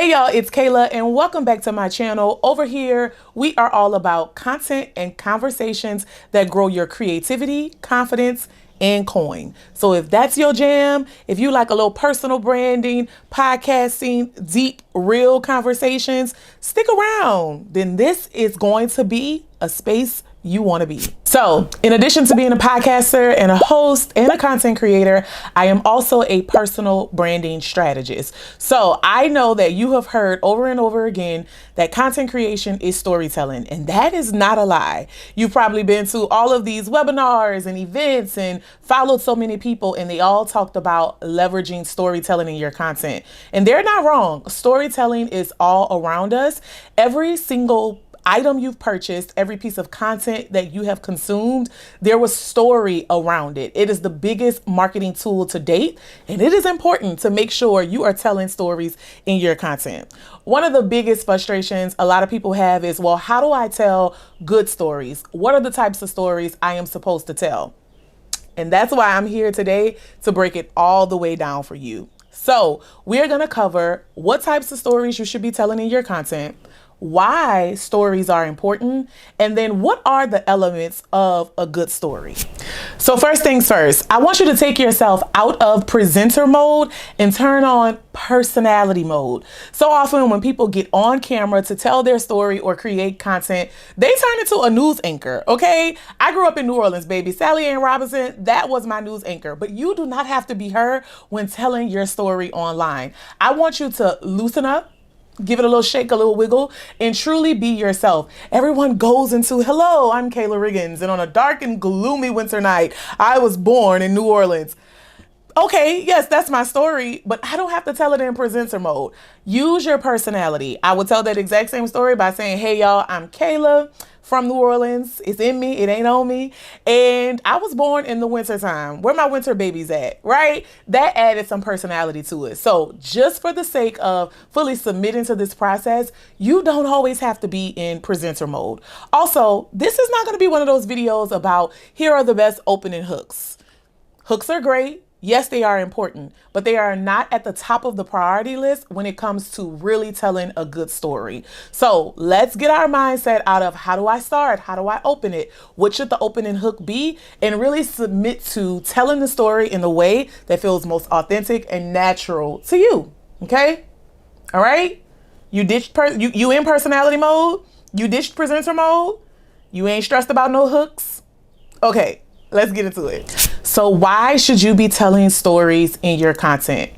Hey y'all, it's Kayla and welcome back to my channel. Over here, we are all about content and conversations that grow your creativity, confidence, and coin. So if that's your jam, if you like a little personal branding, podcasting, deep, real conversations, stick around. Then this is going to be a space you want to be. So, in addition to being a podcaster and a host and a content creator, I am also a personal branding strategist. So, I know that you have heard over and over again that content creation is storytelling, and that is not a lie. You've probably been to all of these webinars and events and followed so many people, and they all talked about leveraging storytelling in your content. And they're not wrong. Storytelling is all around us. Every single item you've purchased, every piece of content that you have consumed, there was story around it. It is the biggest marketing tool to date, and it is important to make sure you are telling stories in your content. One of the biggest frustrations a lot of people have is, well, how do I tell good stories? What are the types of stories I am supposed to tell? And that's why I'm here today to break it all the way down for you. So we're going to cover what types of stories you should be telling in your content, why stories are important, and then what are the elements of a good story. So first things first, I want you to take yourself out of presenter mode and turn on personality mode. So often when people get on camera to tell their story or create content, they turn into a news anchor, okay? I grew up in New Orleans, baby. Sally Ann Robinson, that was my news anchor. But you do not have to be her when telling your story online. I want you to loosen up, give it a little shake, a little wiggle, and truly be yourself. Everyone goes into, hello, I'm Kayla Riggins, and on a dark and gloomy winter night, I was born in New Orleans. Okay, yes, that's my story, but I don't have to tell it in presenter mode. Use your personality. I would tell that exact same story by saying, hey y'all, I'm Kayla from New Orleans. It's in me, it ain't on me. And I was born in the winter time. Where my winter babies at, right? That added some personality to it. So just for the sake of fully submitting to this process, you don't always have to be in presenter mode. Also, this is not gonna be one of those videos about here are the best opening hooks. Hooks are great. Yes, they are important, but they are not at the top of the priority list when it comes to really telling a good story. So let's get our mindset out of how do I start? How do I open it? What should the opening hook be? And really submit to telling the story in the way that feels most authentic and natural to you. Okay? All right? You ditched you in personality mode? You ditched presenter mode? You ain't stressed about no hooks? Okay, let's get into it. So why should you be telling stories in your content?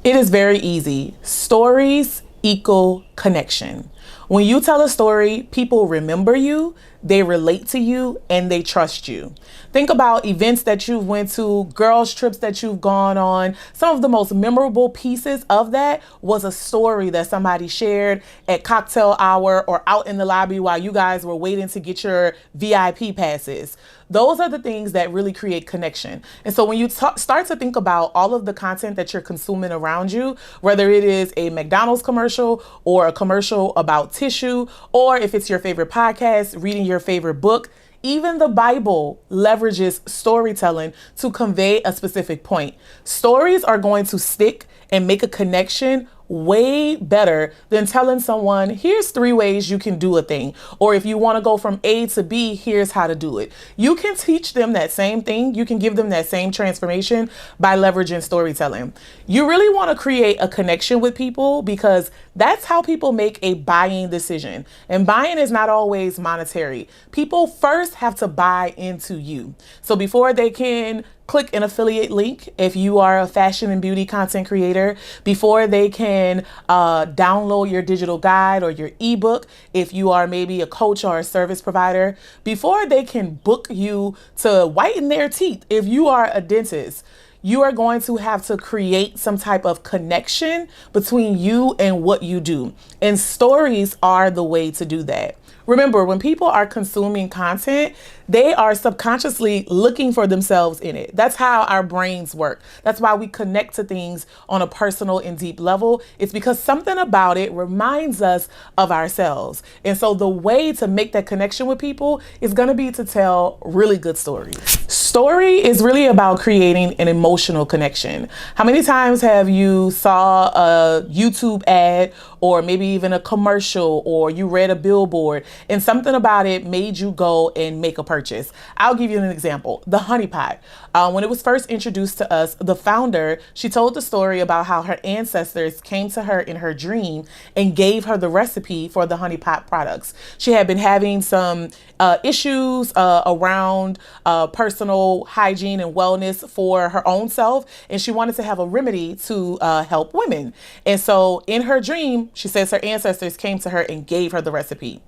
It is very easy. Stories equal connection. When you tell a story, people remember you, they relate to you, and they trust you. Think about events that you've went to, girls' trips that you've gone on. Some of the most memorable pieces of that was a story that somebody shared at cocktail hour or out in the lobby while you guys were waiting to get your VIP passes. Those are the things that really create connection. And so when you start to think about all of the content that you're consuming around you, whether it is a McDonald's commercial or a commercial about tissue, or if it's your favorite podcast, reading your favorite book, even the Bible leverages storytelling to convey a specific point. Stories are going to stick and make a connection way better than telling someone, here's 3 ways you can do a thing. Or if you want to go from A to B, here's how to do it. You can teach them that same thing. You can give them that same transformation by leveraging storytelling. You really want to create a connection with people because that's how people make a buying decision. And buying is not always monetary. People first have to buy into you. So before they can click an affiliate link, if you are a fashion and beauty content creator, before they can download your digital guide or your ebook, if you are maybe a coach or a service provider, before they can book you to whiten their teeth, if you are a dentist, you are going to have to create some type of connection between you and what you do. And stories are the way to do that. Remember, when people are consuming content, they are subconsciously looking for themselves in it. That's how our brains work. That's why we connect to things on a personal and deep level. It's because something about it reminds us of ourselves. And so the way to make that connection with people is going to be to tell really good stories. Story is really about creating an emotional connection. How many times have you saw a YouTube ad or maybe even a commercial, or you read a billboard and something about it made you go and make a purchase? I'll give you an example. The honey pot. When it was first introduced to us, the founder, she told the story about how her ancestors came to her in her dream and gave her the recipe for the honey pot products. She had been having some issues around personal hygiene and wellness for her own self, and she wanted to have a remedy to help women. And so in her dream, she says her ancestors came to her and gave her the recipe.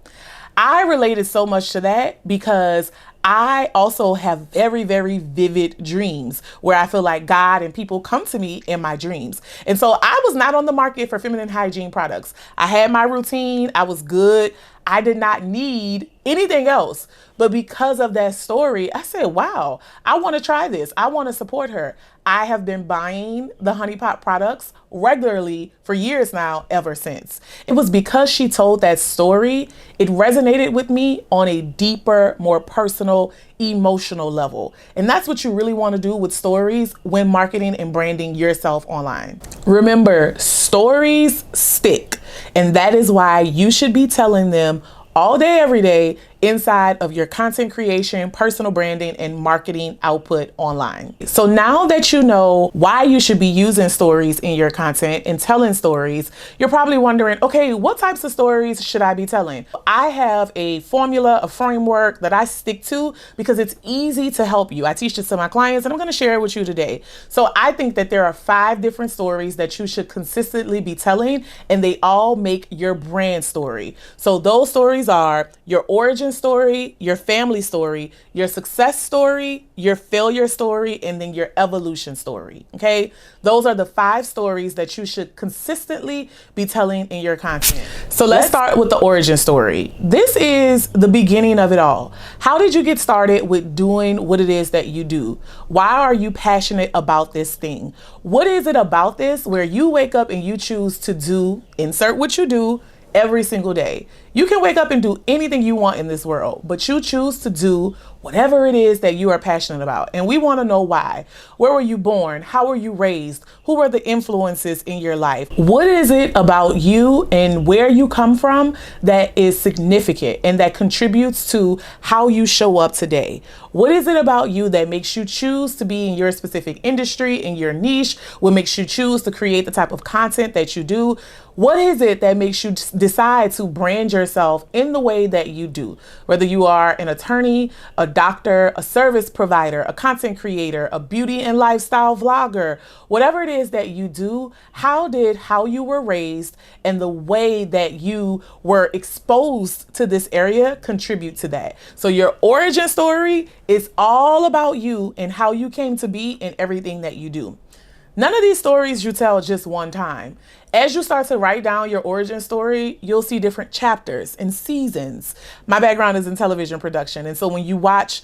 I related so much to that because I also have very, very vivid dreams where I feel like God and people come to me in my dreams. And so I was not on the market for feminine hygiene products. I had my routine. I was good. I did not need anything else. But because of that story, I said, wow, I want to try this. I want to support her. I have been buying the honey pot products regularly for years now, ever since. It was because she told that story. It resonated with me on a deeper, more personal, emotional level. And that's what you really want to do with stories when marketing and branding yourself online. Remember, stories stick. And that is why you should be telling them all day, every day, inside of your content creation, personal branding, and marketing output online. So now that you know why you should be using stories in your content and telling stories, you're probably wondering, okay, what types of stories should I be telling? I have a formula, a framework that I stick to because it's easy to help you. I teach this to my clients and I'm going to share it with you today. So I think that there are 5 different stories that you should consistently be telling, and they all make your brand story. So those stories are your origin story, your family story, your success story, your failure story, and then your evolution story. Okay? Those are the 5 stories that you should consistently be telling in your content. So let's start with the origin story. This is the beginning of it all. How did you get started with doing what it is that you do? Why are you passionate about this thing? What is it about this where you wake up and you choose to do, insert what you do, every single day? You can wake up and do anything you want in this world, but you choose to do whatever it is that you are passionate about. And we want to know why. Where were you born? How were you raised? Who were the influences in your life? What is it about you and where you come from that is significant and that contributes to how you show up today? What is it about you that makes you choose to be in your specific industry, in your niche? What makes you choose to create the type of content that you do? What is it that makes you decide to brand yourself in the way that you do? Whether you are an attorney, a doctor, a service provider, a content creator, a beauty and lifestyle vlogger, whatever it is that you do, how did how you were raised and the way that you were exposed to this area contribute to that? So your origin story is all about you and how you came to be in everything that you do. None of these stories you tell just one time. As you start to write down your origin story, you'll see different chapters and seasons. My background is in television production. And so when you watch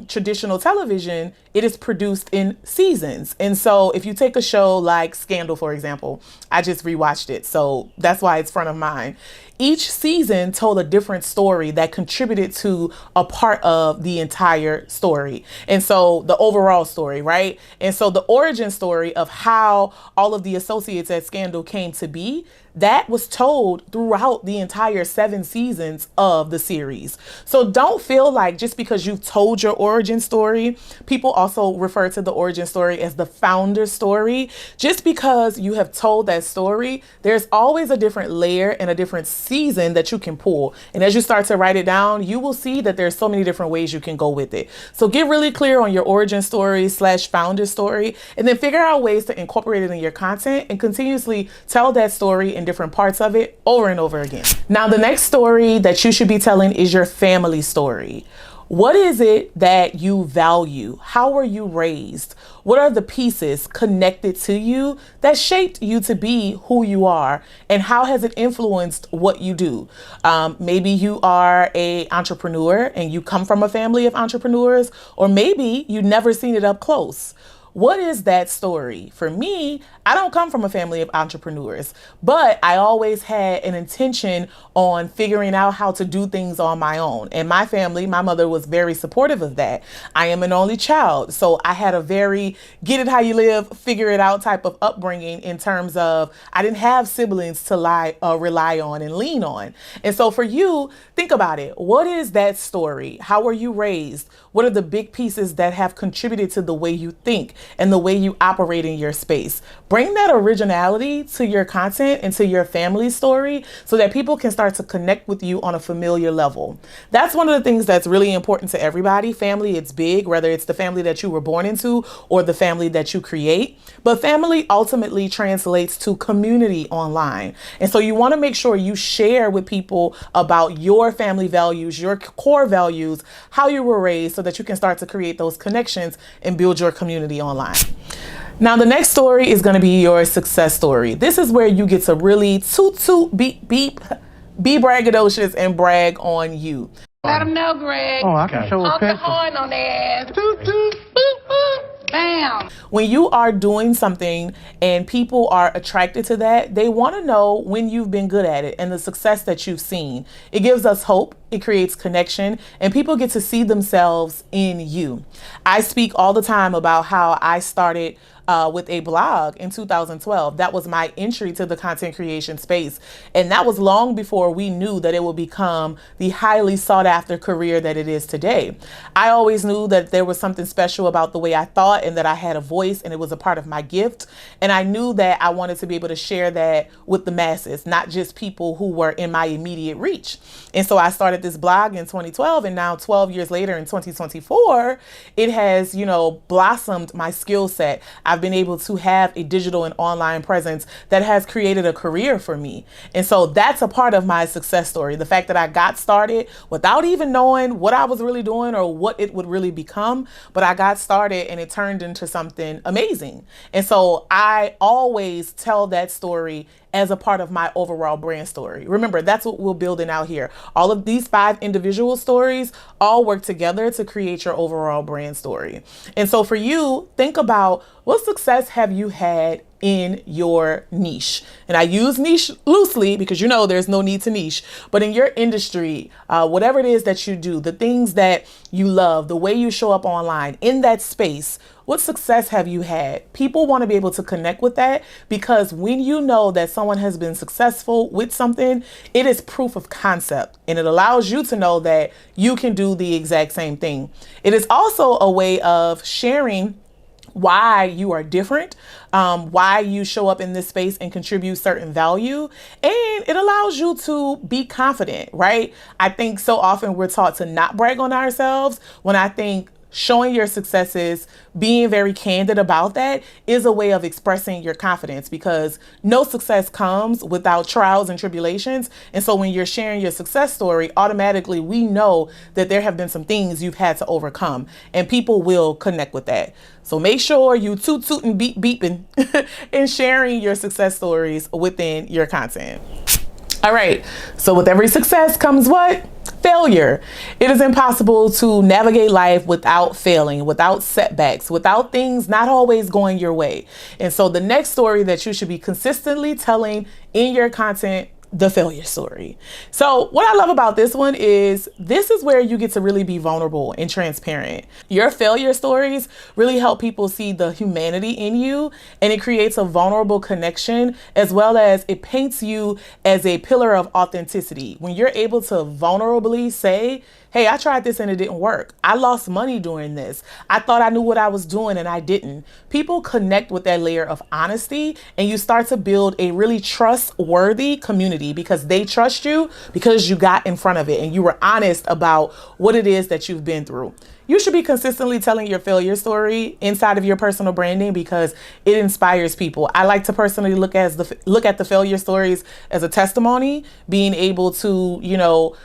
traditional television, it is produced in seasons. And so if you take a show like Scandal, for example, I just rewatched it. So that's why it's front of mind. Each season told a different story that contributed to a part of the entire story. And so the overall story, right? And so the origin story of how all of the associates at Scandal came to be, that was told throughout the entire 7 seasons of the series. So don't feel like just because you've told your origin story, people also refer to the origin story as the founder story. Just because you have told that story, there's always a different layer and a different season that you can pull. And as you start to write it down, you will see that there's so many different ways you can go with it. So get really clear on your origin story / founder story, and then figure out ways to incorporate it in your content and continuously tell that story in different parts of it over and over again. Now, the next story that you should be telling is your family story. What is it that you value? How were you raised? What are the pieces connected to you that shaped you to be who you are? And how has it influenced what you do? Maybe you are an entrepreneur and you come from a family of entrepreneurs, or maybe you've never seen it up close. What is that story? For me, I don't come from a family of entrepreneurs, but I always had an intention on figuring out how to do things on my own. And my family, my mother was very supportive of that. I am an only child, so I had a very get it how you live, figure it out type of upbringing in terms of I didn't have siblings to rely on and lean on. And so for you, think about it. What is that story? How were you raised? What are the big pieces that have contributed to the way you think and the way you operate in your space? Bring that originality to your content and to your family story so that people can start to connect with you on a familiar level. That's one of the things that's really important to everybody. Family, it's big, whether it's the family that you were born into or the family that you create. But family ultimately translates to community online. And so you want to make sure you share with people about your family values, your core values, how you were raised, so that you can start to create those connections and build your community online. Now, the next story is going to be your success story. This is where you get to really toot, beep, beep, be braggadocious and brag on you. Let them know, Greg. Oh, I can show a Honk the picture. horn on their ass. Toot, toot. Boop, boop. Bam. When you are doing something and people are attracted to that, they want to know when you've been good at it and the success that you've seen. It gives us hope. It creates connection, and people get to see themselves in you. I speak all the time about how I started with a blog in 2012. That was my entry to the content creation space. And that was long before we knew that it would become the highly sought after career that it is today. I always knew that there was something special about the way I thought and that I had a voice and it was a part of my gift. And I knew that I wanted to be able to share that with the masses, not just people who were in my immediate reach. And so I started this blog in 2012, and now 12 years later in 2024, it has, blossomed my skill set. I've been able to have a digital and online presence that has created a career for me. And so that's a part of my success story. The fact that I got started without even knowing what I was really doing or what it would really become, but I got started and it turned into something amazing. And so I always tell that story as a part of my overall brand story. Remember, that's what we're building out here. All of these 5 individual stories all work together to create your overall brand story. And so for you, think about what success have you had in your niche? And I use niche loosely because there's no need to niche, but in your industry, whatever it is that you do, the things that you love, the way you show up online in that space, what success have you had? People want to be able to connect with that, because when you know that someone has been successful with something, it is proof of concept, and it allows you to know that you can do the exact same thing. It is also a way of sharing why you are different, why you show up in this space and contribute certain value. And it allows you to be confident, right? I think so often we're taught to not brag on ourselves, when I think showing your successes, being very candid about that is a way of expressing your confidence, because no success comes without trials and tribulations. And so when you're sharing your success story, automatically we know that there have been some things you've had to overcome, and people will connect with that. So make sure you toot and beep beeping in sharing your success stories within your content. All right. So with every success comes what? Failure. It is impossible to navigate life without failing, without setbacks, without things not always going your way. And so the next story that you should be consistently telling in your content, the failure story. So what I love about this one is this is where you get to really be vulnerable and transparent. Your failure stories really help people see the humanity in you, and it creates a vulnerable connection, as well as it paints you as a pillar of authenticity. When you're able to vulnerably say, hey, I tried this and it didn't work. I lost money doing this. I thought I knew what I was doing and I didn't. People connect with that layer of honesty, and you start to build a really trustworthy community, because they trust you because you got in front of it and you were honest about what it is that you've been through. you should be consistently telling your failure story inside of your personal branding because it inspires people. I like to personally look at the failure stories as a testimony, being able to,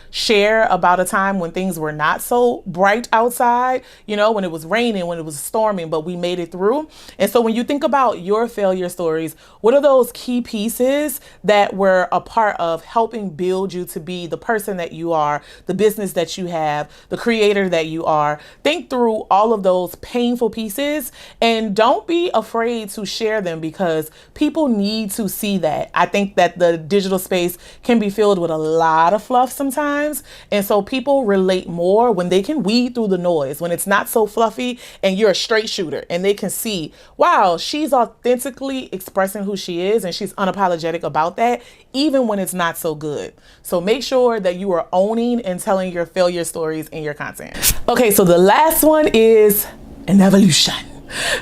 share about a time when things were not so bright outside, when it was raining, when it was storming, but we made it through. And so when you think about your failure stories, what are those key pieces that were a part of helping build you to be the person that you are, the business that you have, the creator that you are? Think through all of those painful pieces and don't be afraid to share them because people need to see that. I think that the digital space can be filled with a lot of fluff sometimes. And so people relate more when they can weed through the noise, when it's not so fluffy and you're a straight shooter and they can see, wow, she's authentically expressing who she is and she's unapologetic about that, even when it's not so good. So make sure that you are owning and telling your failure stories in your content. Okay, so the last one is an evolution.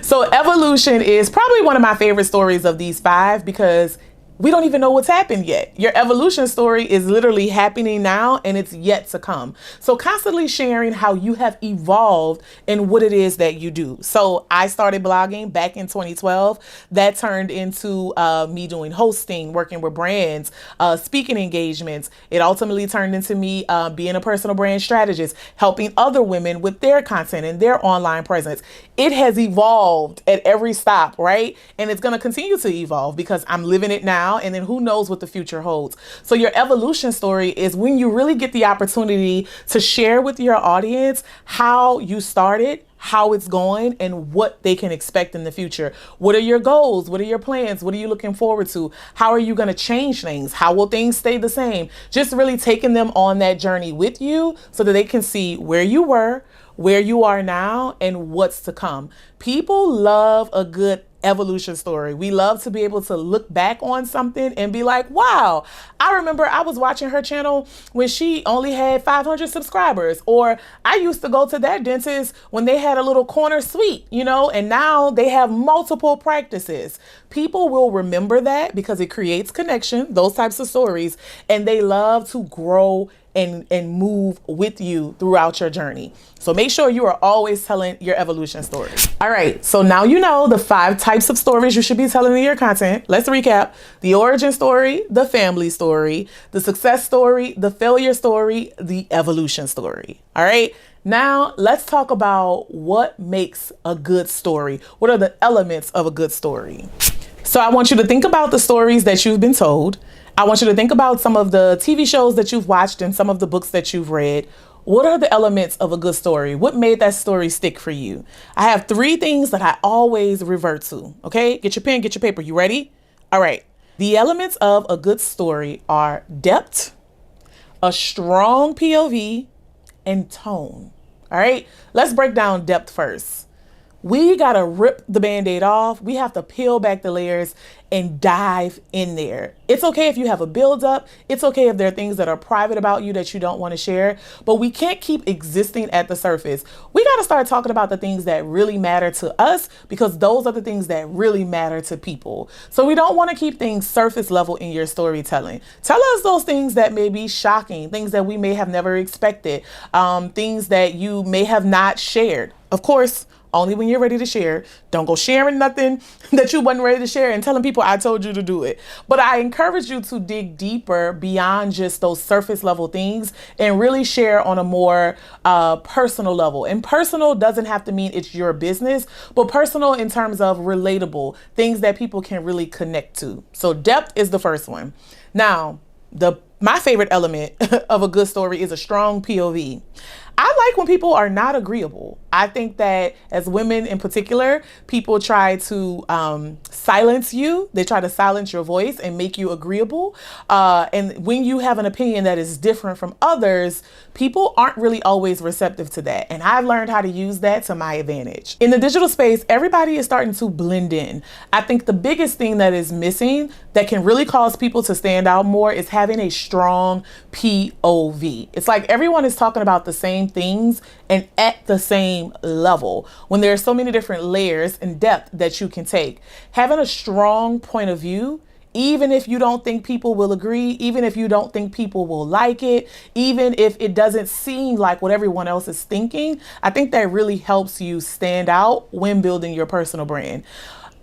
So evolution is probably one of my favorite stories of these 5 because we don't even know what's happened yet. Your evolution story is literally happening now and it's yet to come. So constantly sharing how you have evolved and what it is that you do. So I started blogging back in 2012. That turned into me doing hosting, working with brands, speaking engagements. It ultimately turned into me being a personal brand strategist, helping other women with their content and their online presence. It has evolved at every stop, right? And it's going to continue to evolve because I'm living it now. And then who knows what the future holds. So your evolution story is when you really get the opportunity to share with your audience how you started, how it's going, and what they can expect in the future. What are your goals? What are your plans? What are you looking forward to? How are you going to change things? How will things stay the same? Just really taking them on that journey with you so that they can see where you were, where you are now, and what's to come. People love a good evolution story. We love to be able to look back on something and be like, wow, I remember I was watching her channel when she only had 500 subscribers, or I used to go to that dentist when they had a little corner suite, and now they have multiple practices. People will remember that because it creates connection, those types of stories, and they love to grow and move with you throughout your journey. So make sure you are always telling your evolution story. All right, so now you know the 5 types of stories you should be telling in your content. Let's recap: the origin story, the family story, the success story, the failure story, the evolution story. All right, now let's talk about what makes a good story. What are the elements of a good story? So I want you to think about the stories that you've been told. I want you to think about some of the TV shows that you've watched and some of the books that you've read. What are the elements of a good story? What made that story stick for you? I have 3 things that I always revert to. Okay, get your pen, get your paper. You ready? All right. The elements of a good story are depth, a strong POV, and tone. All right, let's break down depth first. We got to rip the Band-Aid off. We have to peel back the layers and dive in there. It's okay if you have a build-up. It's okay if there are things that are private about you that you don't want to share, but we can't keep existing at the surface. We got to start talking about the things that really matter to us because those are the things that really matter to people. So we don't want to keep things surface level in your storytelling. Tell us those things that may be shocking, things that we may have never expected, things that you may have not shared. Of course, only when you're ready to share. Don't go sharing nothing that you wasn't ready to share and telling people I told you to do it. But I encourage you to dig deeper beyond just those surface level things and really share on a more personal level. And personal doesn't have to mean it's your business, but personal in terms of relatable, things that people can really connect to. So depth is the first one. Now, my favorite element of a good story is a strong POV. I like when people are not agreeable. I think that as women in particular, people try to silence you. They try to silence your voice and make you agreeable. And when you have an opinion that is different from others, people aren't really always receptive to that. And I've learned how to use that to my advantage. In the digital space, everybody is starting to blend in. I think the biggest thing that is missing that can really cause people to stand out more is having a strong POV. It's like everyone is talking about the same things and at the same level when there are so many different layers and depth that you can take. Having a strong point of view even if you don't think people will agree, even if you don't think people will like it, even if it doesn't seem like what everyone else is thinking. I think that really helps you stand out when building your personal brand.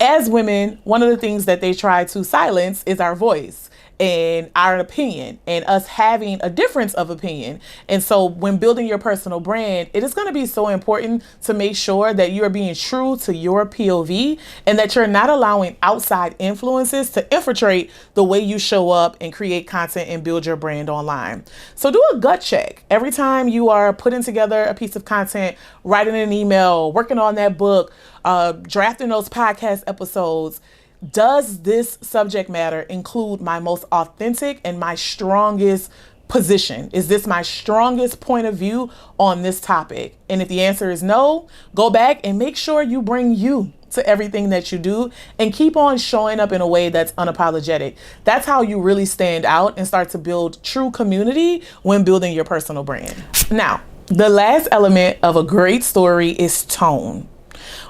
As women, one of the things that they try to silence is our voice and our opinion and us having a difference of opinion. And so when building your personal brand, it is going to be so important to make sure that you are being true to your POV and that you're not allowing outside influences to infiltrate the way you show up and create content and build your brand online. So do a gut check. Every time you are putting together a piece of content, writing an email, working on that book, drafting those podcast episodes, does this subject matter include my most authentic and my strongest position? Is this my strongest point of view on this topic? And if the answer is no, go back and make sure you bring you to everything that you do and keep on showing up in a way that's unapologetic. That's how you really stand out and start to build true community when building your personal brand. Now, the last element of a great story is tone.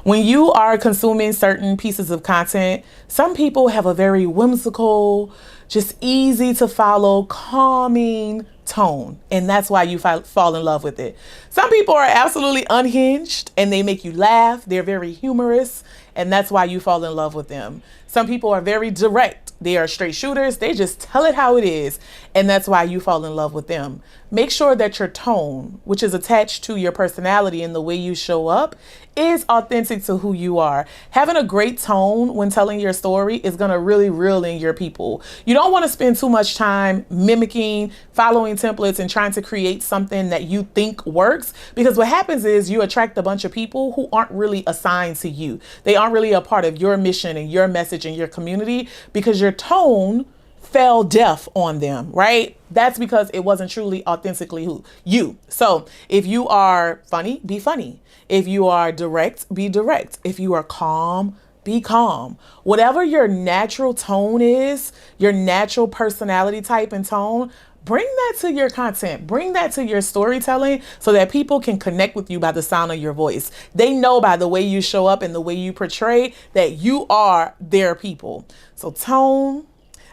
When you are consuming certain pieces of content, some people have a very whimsical, just easy to follow, calming tone. And that's why you fall in love with it. Some people are absolutely unhinged and they make you laugh. They're very humorous. And that's why you fall in love with them. Some people are very direct. They are straight shooters. They just tell it how it is. And that's why you fall in love with them. Make sure that your tone, which is attached to your personality and the way you show up, is authentic to who you are. Having a great tone when telling your story is going to really reel in your people. You don't want to spend too much time mimicking, following templates, and trying to create something that you think works, because what happens is you attract a bunch of people who aren't really assigned to you. They aren't really a part of your mission and your message and your community because your tone fell deaf on them, right? That's because it wasn't truly authentically you. So if you are funny, be funny. If you are direct, be direct. If you are calm, be calm. Whatever your natural tone is, your natural personality type and tone, bring that to your content, bring that to your storytelling so that people can connect with you by the sound of your voice. They know by the way you show up and the way you portray that you are their people. So tone,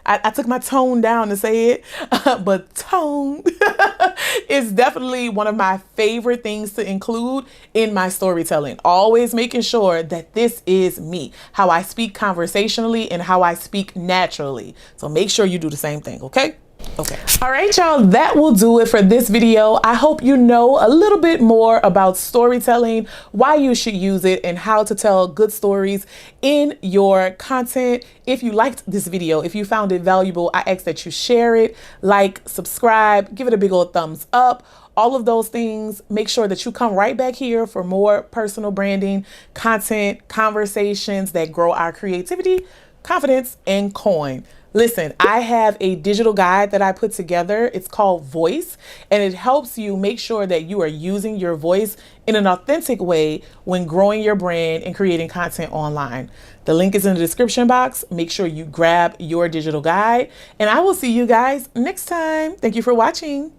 I took my tone down to say it, but tone is definitely one of my favorite things to include in my storytelling. Always making sure that this is me, how I speak conversationally and how I speak naturally. So make sure you do the same thing, okay? Okay. All right, y'all, that will do it for this video. I hope you know a little bit more about storytelling, why you should use it, and how to tell good stories in your content. If you liked this video, if you found it valuable, I ask that you share it, like, subscribe, give it a big old thumbs up. All of those things. Make sure that you come right back here for more personal branding, content, conversations that grow our creativity, confidence, and coin. Listen, I have a digital guide that I put together. It's called Voice, and it helps you make sure that you are using your voice in an authentic way when growing your brand and creating content online. The link is in the description box. Make sure you grab your digital guide, and I will see you guys next time. Thank you for watching.